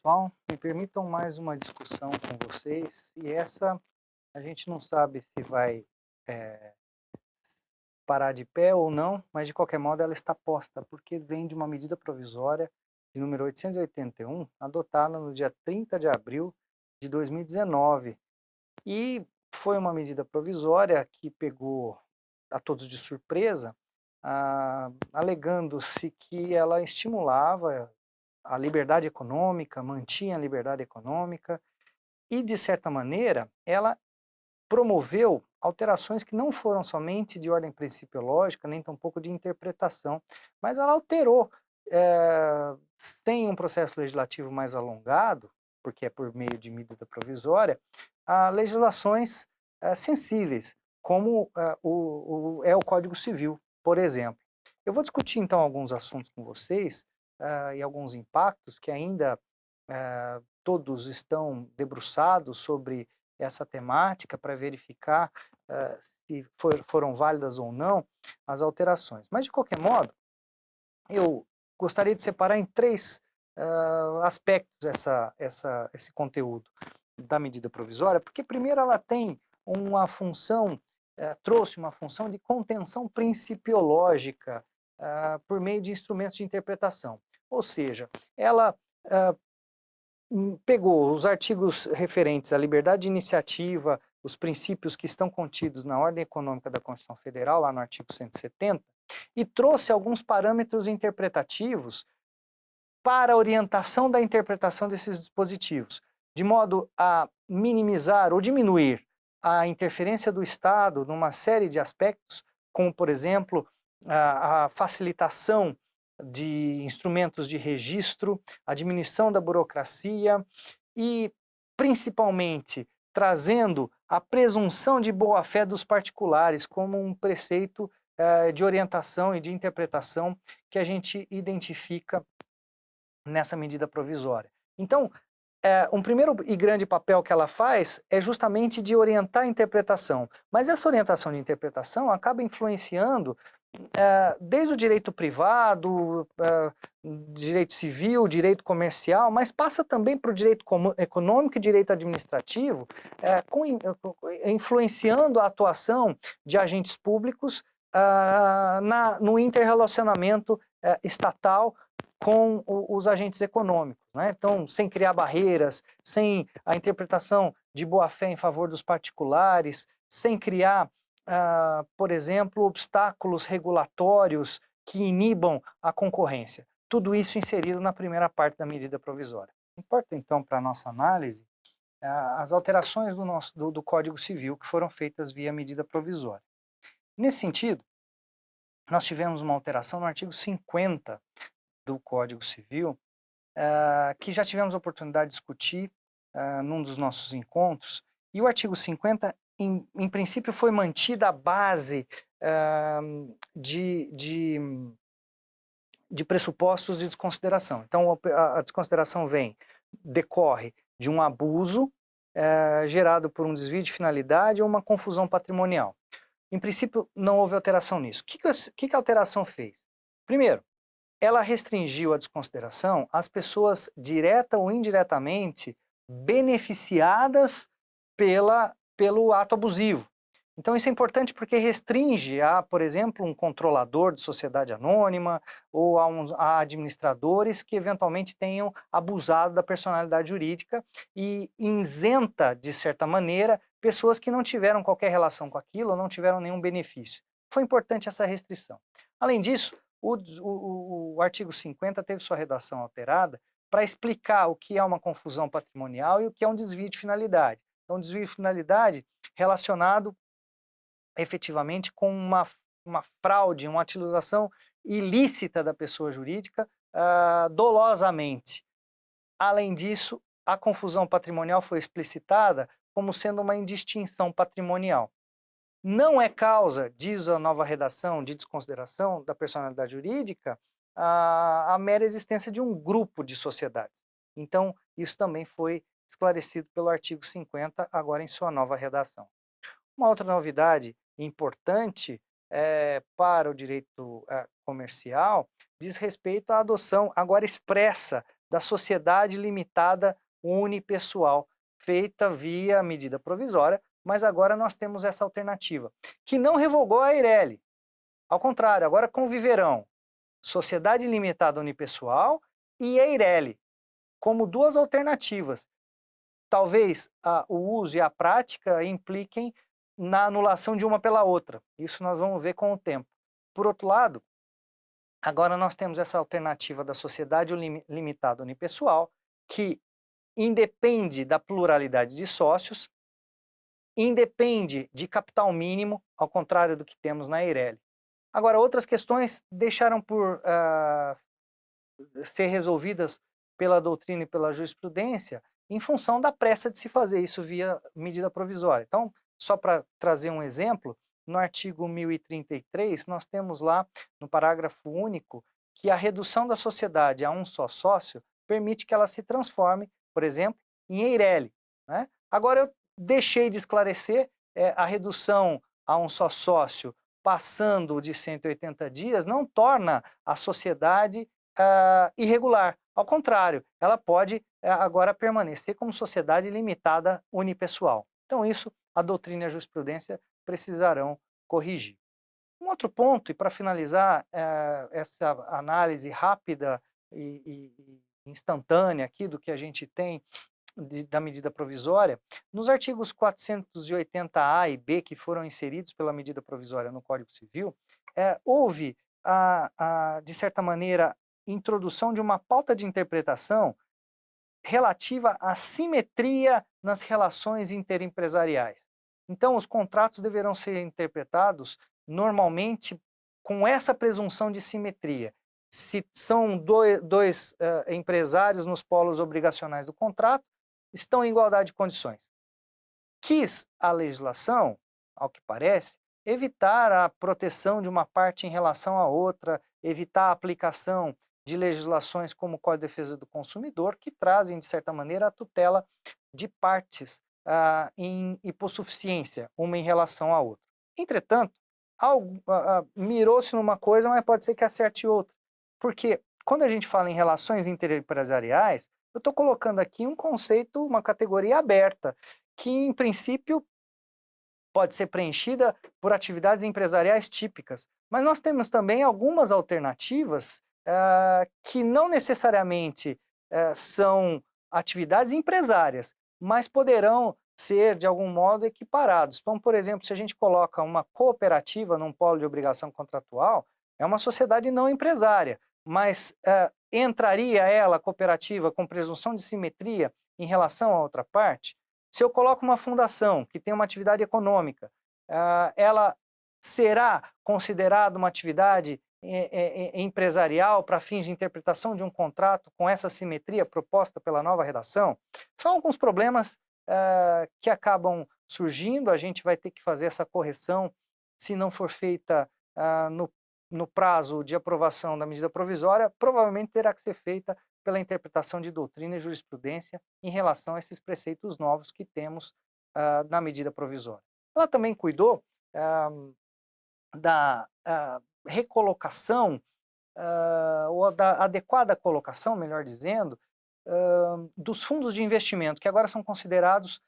pessoal, me permitam mais uma discussão com vocês, e essa a gente não sabe se vai eh, parar de pé ou não, mas de qualquer modo ela está posta, porque vem de uma medida provisória de número 881, adotada no dia 30 de abril de 2019, e foi uma medida provisória que pegou a todos de surpresa, alegando-se que ela estimulava a liberdade econômica, mantinha a liberdade econômica e, de certa maneira, ela promoveu alterações que não foram somente de ordem principiológica, nem tampouco de interpretação, mas ela alterou, sem um processo legislativo mais alongado, porque é por meio de medida provisória, a legislações sensíveis, como é o Código Civil, por exemplo. Eu vou discutir então alguns assuntos com vocês e alguns impactos que ainda todos estão debruçados sobre essa temática para verificar se foram válidas ou não as alterações. Mas, de qualquer modo, eu gostaria de separar em três aspectos esse conteúdo da medida provisória, porque, primeiro, ela tem uma função, trouxe uma função de contenção principiológica por meio de instrumentos de interpretação. Ou seja, ela pegou os artigos referentes à liberdade de iniciativa, os princípios que estão contidos na ordem econômica da Constituição Federal, lá no artigo 170, e trouxe alguns parâmetros interpretativos para a orientação da interpretação desses dispositivos, de modo a minimizar ou diminuir a interferência do Estado numa série de aspectos, como, por exemplo, a facilitação de instrumentos de registro, a diminuição da burocracia e, principalmente, trazendo a presunção de boa-fé dos particulares como um preceito de orientação e de interpretação que a gente identifica nessa medida provisória. Então, um primeiro e grande papel que ela faz é justamente de orientar a interpretação, mas essa orientação de interpretação acaba influenciando desde o direito privado, direito civil, direito comercial, mas passa também para o direito econômico e direito administrativo, influenciando a atuação de agentes públicos no interrelacionamento estatal com os agentes econômicos, né? Então, sem criar barreiras, sem a interpretação de boa-fé em favor dos particulares, sem criar por exemplo, obstáculos regulatórios que inibam a concorrência. Tudo isso inserido na primeira parte da medida provisória. Importa, então, para a nossa análise, as alterações do Código Civil que foram feitas via medida provisória. Nesse sentido, nós tivemos uma alteração no artigo 50 do Código Civil, que já tivemos a oportunidade de discutir num dos nossos encontros, e o artigo 50 em princípio, foi mantida a base de pressupostos de desconsideração. Então, a desconsideração decorre de um abuso gerado por um desvio de finalidade ou uma confusão patrimonial. Em princípio, não houve alteração nisso. O que a alteração fez? Primeiro, ela restringiu a desconsideração às pessoas direta ou indiretamente beneficiadas pelo ato abusivo. Então isso é importante porque restringe a, por exemplo, um controlador de sociedade anônima ou a administradores que eventualmente tenham abusado da personalidade jurídica e isenta, de certa maneira, pessoas que não tiveram qualquer relação com aquilo ou não tiveram nenhum benefício. Foi importante essa restrição. Além disso, o artigo 50 teve sua redação alterada para explicar o que é uma confusão patrimonial e o que é um desvio de finalidade. Então, desvio de finalidade relacionado efetivamente com uma fraude, uma utilização ilícita da pessoa jurídica dolosamente. Além disso, a confusão patrimonial foi explicitada como sendo uma indistinção patrimonial. Não é causa, diz a nova redação, de desconsideração da personalidade jurídica, a mera existência de um grupo de sociedades. Então, isso também foi esclarecido pelo artigo 50, agora em sua nova redação. Uma outra novidade importante para o direito comercial diz respeito à adoção agora expressa da sociedade limitada unipessoal, feita via medida provisória, mas agora nós temos essa alternativa, que não revogou a Eireli. Ao contrário, agora conviverão sociedade limitada unipessoal e Eireli, como duas alternativas. Talvez o uso e a prática impliquem na anulação de uma pela outra. Isso nós vamos ver com o tempo. Por outro lado, agora nós temos essa alternativa da sociedade limitada unipessoal, que independe da pluralidade de sócios, independe de capital mínimo, ao contrário do que temos na Eireli. Agora, outras questões deixaram por ser resolvidas pela doutrina e pela jurisprudência em função da pressa de se fazer isso via medida provisória. Então, só para trazer um exemplo, no artigo 1033, nós temos lá, no parágrafo único, que a redução da sociedade a um só sócio permite que ela se transforme, por exemplo, em Eireli, né? Agora, eu deixei de esclarecer a redução a um só sócio passando de 180 dias não torna a sociedade irregular. Ao contrário, ela pode agora permanecer como sociedade limitada unipessoal. Então isso a doutrina e a jurisprudência precisarão corrigir. Um outro ponto, e para finalizar essa análise rápida e instantânea aqui do que a gente tem da medida provisória, nos artigos 480A e B, que foram inseridos pela medida provisória no Código Civil, houve, de certa maneira, introdução de uma pauta de interpretação relativa à simetria nas relações interesempresariais. Então, os contratos deverão ser interpretados normalmente com essa presunção de simetria. Se são dois empresários nos polos obrigacionais do contrato, estão em igualdade de condições. Quis a legislação, ao que parece, evitar a proteção de uma parte em relação à outra, evitar a aplicação de legislações como o Código de Defesa do Consumidor, que trazem, de certa maneira, a tutela de partes em hipossuficiência, uma em relação à outra. Entretanto, mirou-se numa coisa, mas pode ser que acerte outra. Porque quando a gente fala em relações interempresariais, eu estou colocando aqui um conceito, uma categoria aberta, que em princípio pode ser preenchida por atividades empresariais típicas. Mas nós temos também algumas alternativas que não necessariamente são atividades empresárias, mas poderão ser, de algum modo, equiparados. Então, por exemplo, se a gente coloca uma cooperativa num polo de obrigação contratual, é uma sociedade não empresária, mas entraria ela, a cooperativa, com presunção de simetria em relação à outra parte? Se eu coloco uma fundação que tem uma atividade econômica, ela será considerada uma atividade empresarial para fins de interpretação de um contrato com essa simetria proposta pela nova redação? São alguns problemas que acabam surgindo, a gente vai ter que fazer essa correção, se não for feita no prazo de aprovação da medida provisória, provavelmente terá que ser feita pela interpretação de doutrina e jurisprudência em relação a esses preceitos novos que temos na medida provisória. Ela também cuidou da recolocação, ou da adequada colocação, melhor dizendo, dos fundos de investimento, que agora são considerados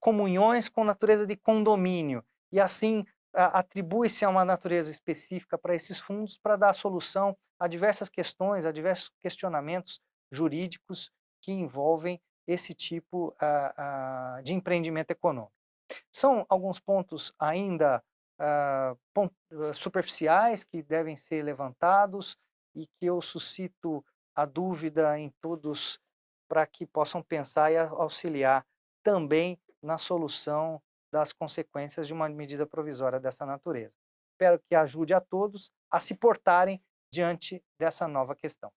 comunhões com natureza de condomínio, e assim atribui-se a uma natureza específica para esses fundos para dar solução a diversas questões, a diversos questionamentos jurídicos que envolvem esse tipo de empreendimento econômico. São alguns pontos ainda superficiais que devem ser levantados e que eu suscito a dúvida em todos para que possam pensar e auxiliar também na solução das consequências de uma medida provisória dessa natureza. Espero que ajude a todos a se portarem diante dessa nova questão.